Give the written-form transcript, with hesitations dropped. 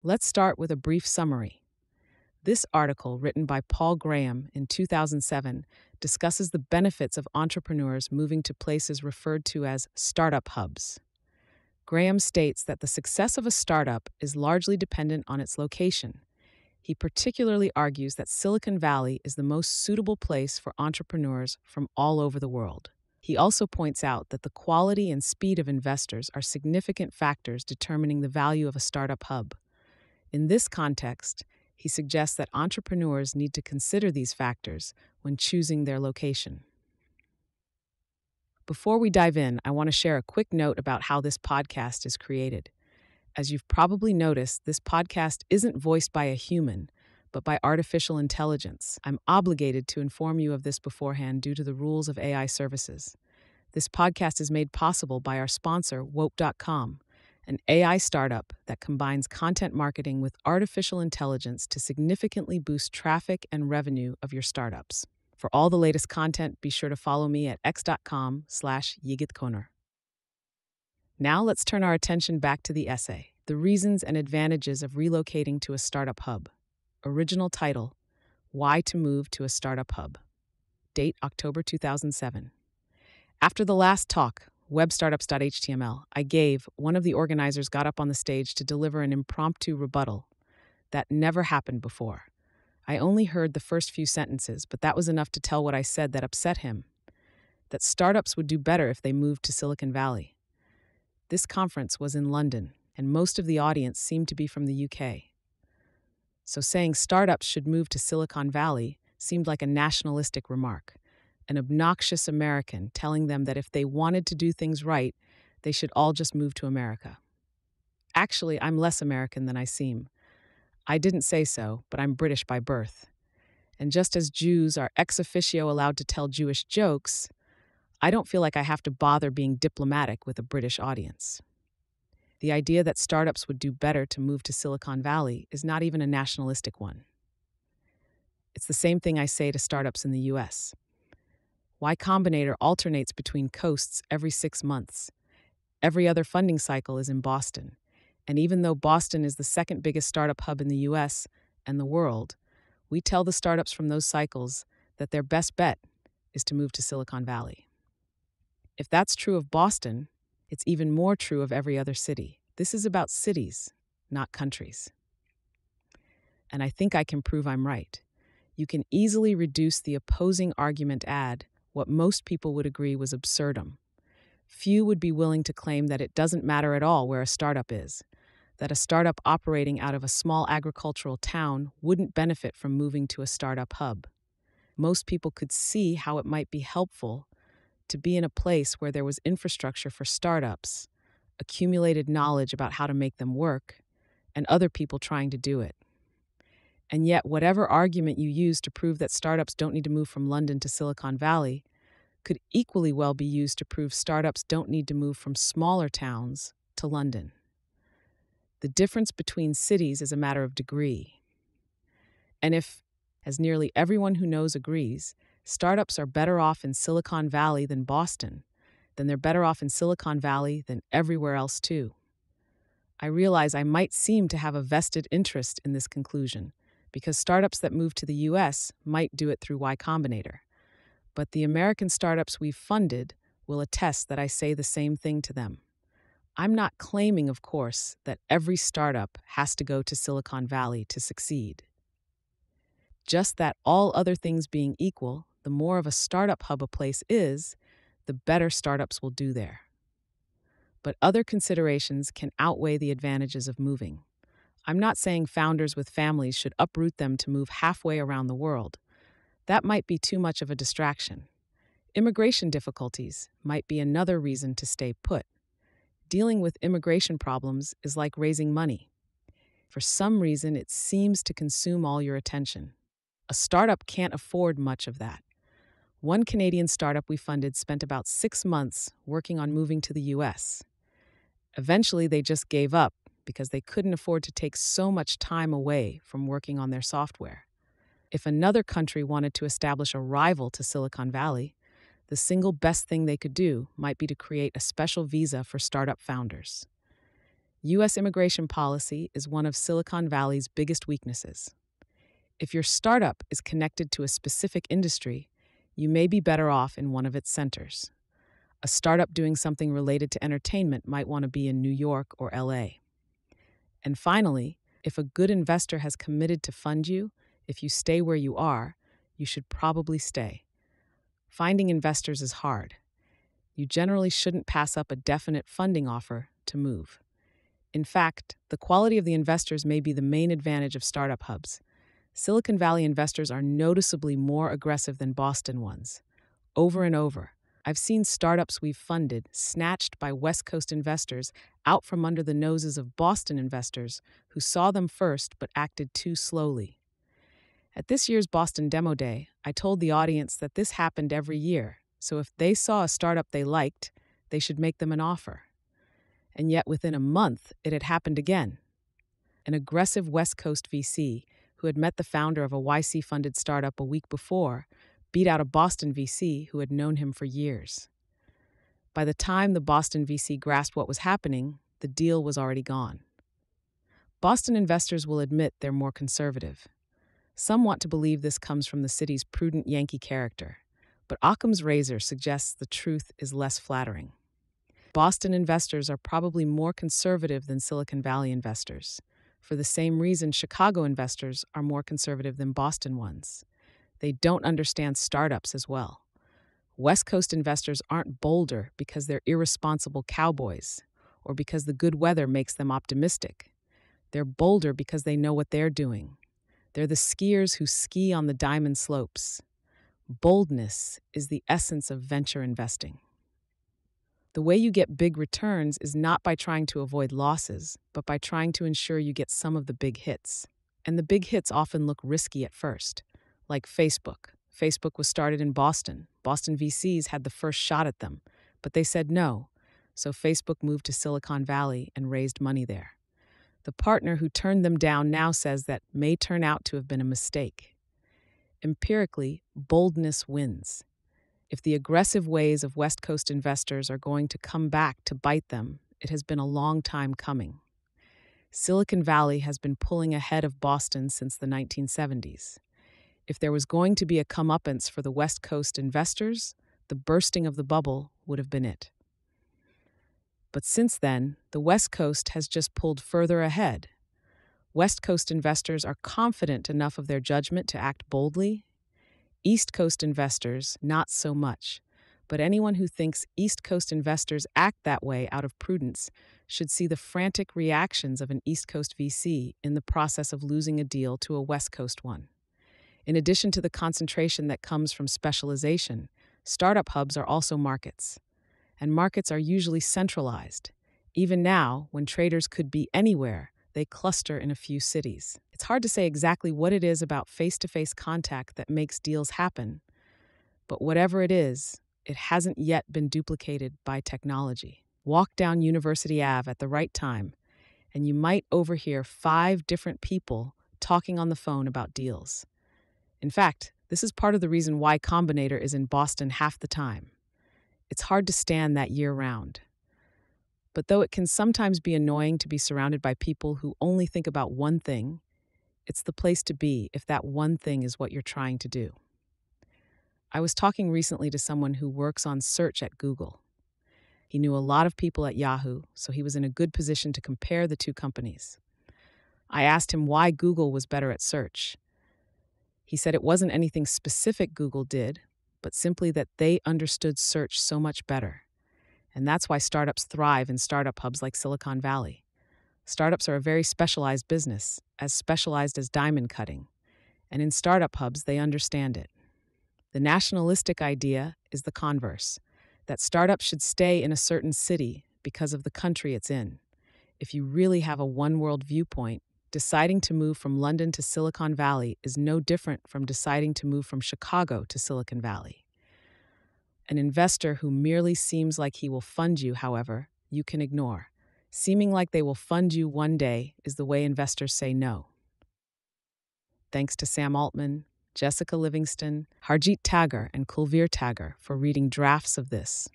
Let's start with a brief summary. This article, written by Paul Graham in 2007, discusses the benefits of entrepreneurs moving to places referred to as startup hubs. Graham states that the success of a startup is largely dependent on its location. He particularly argues that Silicon Valley is the most suitable place for entrepreneurs from all over the world. He also points out that the quality and speed of investors are significant factors determining the value of a startup hub. In this context, he suggests that entrepreneurs need to consider these factors when choosing their location. Before we dive in, I want to share a quick note about how this podcast is created. As you've probably noticed, this podcast isn't voiced by a human, but by artificial intelligence. I'm obligated to inform you of this beforehand due to the rules of AI services. This podcast is made possible by our sponsor, Wope.com, an AI startup that combines content marketing with artificial intelligence to significantly boost traffic and revenue of your startups. For all the latest content, be sure to follow me at x.com/yigitkoner. Now let's turn our attention back to the essay, The Reasons and Advantages of Relocating to a Startup Hub. Original title, Why to Move to a Startup Hub. Date, October 2007. After the last talk, webstartups.html, one of the organizers got up on the stage to deliver an impromptu rebuttal. That never happened before. I only heard the first few sentences, but that was enough to tell what I said that upset him. That startups would do better if they moved to Silicon Valley. This conference was in London, and most of the audience seemed to be from the UK. So saying startups should move to Silicon Valley seemed like a nationalistic remark, an obnoxious American telling them that if they wanted to do things right, they should all just move to America. Actually, I'm less American than I seem. I didn't say so, but I'm British by birth. And just as Jews are ex officio allowed to tell Jewish jokes, I don't feel like I have to bother being diplomatic with a British audience. The idea that startups would do better to move to Silicon Valley is not even a nationalistic one. It's the same thing I say to startups in the US. Y Combinator alternates between coasts every 6 months. Every other funding cycle is in Boston. And even though Boston is the second biggest startup hub in the US and the world, we tell the startups from those cycles that their best bet is to move to Silicon Valley. If that's true of Boston, it's even more true of every other city. This is about cities, not countries. And I think I can prove I'm right. You can easily reduce the opposing argument what most people would agree was absurdum. Few would be willing to claim that it doesn't matter at all where a startup is, that a startup operating out of a small agricultural town wouldn't benefit from moving to a startup hub. Most people could see how it might be helpful to be in a place where there was infrastructure for startups, accumulated knowledge about how to make them work, and other people trying to do it. And yet, whatever argument you use to prove that startups don't need to move from London to Silicon Valley could equally well be used to prove startups don't need to move from smaller towns to London. The difference between cities is a matter of degree. And if, as nearly everyone who knows agrees, startups are better off in Silicon Valley than Boston, then they're better off in Silicon Valley than everywhere else too. I realize I might seem to have a vested interest in this conclusion, because startups that move to the US might do it through Y Combinator. But the American startups we've funded will attest that I say the same thing to them. I'm not claiming, of course, that every startup has to go to Silicon Valley to succeed. Just that all other things being equal, the more of a startup hub a place is, the better startups will do there. But other considerations can outweigh the advantages of moving. I'm not saying founders with families should uproot them to move halfway around the world. That might be too much of a distraction. Immigration difficulties might be another reason to stay put. Dealing with immigration problems is like raising money. For some reason, it seems to consume all your attention. A startup can't afford much of that. One Canadian startup we funded spent about 6 months working on moving to the US. Eventually, they just gave up because they couldn't afford to take so much time away from working on their software. If another country wanted to establish a rival to Silicon Valley, the single best thing they could do might be to create a special visa for startup founders. U.S. immigration policy is one of Silicon Valley's biggest weaknesses. If your startup is connected to a specific industry, you may be better off in one of its centers. A startup doing something related to entertainment might want to be in New York or LA. And finally, if a good investor has committed to fund you, if you stay where you are, you should probably stay. Finding investors is hard. You generally shouldn't pass up a definite funding offer to move. In fact, the quality of the investors may be the main advantage of startup hubs. Silicon Valley investors are noticeably more aggressive than Boston ones. Over and over, I've seen startups we've funded snatched by West Coast investors out from under the noses of Boston investors who saw them first but acted too slowly. At this year's Boston Demo Day, I told the audience that this happened every year, so if they saw a startup they liked, they should make them an offer. And yet within a month, it had happened again. An aggressive West Coast VC, who had met the founder of a YC-funded startup a week before, beat out a Boston VC who had known him for years. By the time the Boston VC grasped what was happening, the deal was already gone. Boston investors will admit they're more conservative. Some want to believe this comes from the city's prudent Yankee character, but Occam's razor suggests the truth is less flattering. Boston investors are probably more conservative than Silicon Valley investors, for the same reason Chicago investors are more conservative than Boston ones. They don't understand startups as well. West Coast investors aren't bolder because they're irresponsible cowboys or because the good weather makes them optimistic. They're bolder because they know what they're doing. They're the skiers who ski on the diamond slopes. Boldness is the essence of venture investing. The way you get big returns is not by trying to avoid losses, but by trying to ensure you get some of the big hits. And the big hits often look risky at first, like Facebook. Facebook was started in Boston. Boston VCs had the first shot at them, but they said no. So Facebook moved to Silicon Valley and raised money there. The partner who turned them down now says that may turn out to have been a mistake. Empirically, boldness wins. If the aggressive ways of West Coast investors are going to come back to bite them, it has been a long time coming. Silicon Valley has been pulling ahead of Boston since the 1970s. If there was going to be a comeuppance for the West Coast investors, the bursting of the bubble would have been it. But since then, the West Coast has just pulled further ahead. West Coast investors are confident enough of their judgment to act boldly. East Coast investors, not so much. But anyone who thinks East Coast investors act that way out of prudence should see the frantic reactions of an East Coast VC in the process of losing a deal to a West Coast one. In addition to the concentration that comes from specialization, startup hubs are also markets. And markets are usually centralized. Even now, when traders could be anywhere, they cluster in a few cities. It's hard to say exactly what it is about face-to-face contact that makes deals happen, but whatever it is, it hasn't yet been duplicated by technology. Walk down University Ave at the right time, and you might overhear 5 different people talking on the phone about deals. In fact, this is part of the reason Y Combinator is in Boston half the time. It's hard to stand that year-round. But though it can sometimes be annoying to be surrounded by people who only think about one thing, it's the place to be if that one thing is what you're trying to do. I was talking recently to someone who works on search at Google. He knew a lot of people at Yahoo, so he was in a good position to compare the two companies. I asked him why Google was better at search. He said it wasn't anything specific Google did, but simply that they understood search so much better. And that's why startups thrive in startup hubs like Silicon Valley. Startups are a very specialized business, as specialized as diamond cutting. And in startup hubs, they understand it. The nationalistic idea is the converse, that startups should stay in a certain city because of the country it's in. If you really have a one-world viewpoint, deciding to move from London to Silicon Valley is no different from deciding to move from Chicago to Silicon Valley. An investor who merely seems like he will fund you, however, you can ignore. Seeming like they will fund you one day is the way investors say no. Thanks to Sam Altman, Jessica Livingston, Harjeet Tagore, and Kulveer Tagore for reading drafts of this.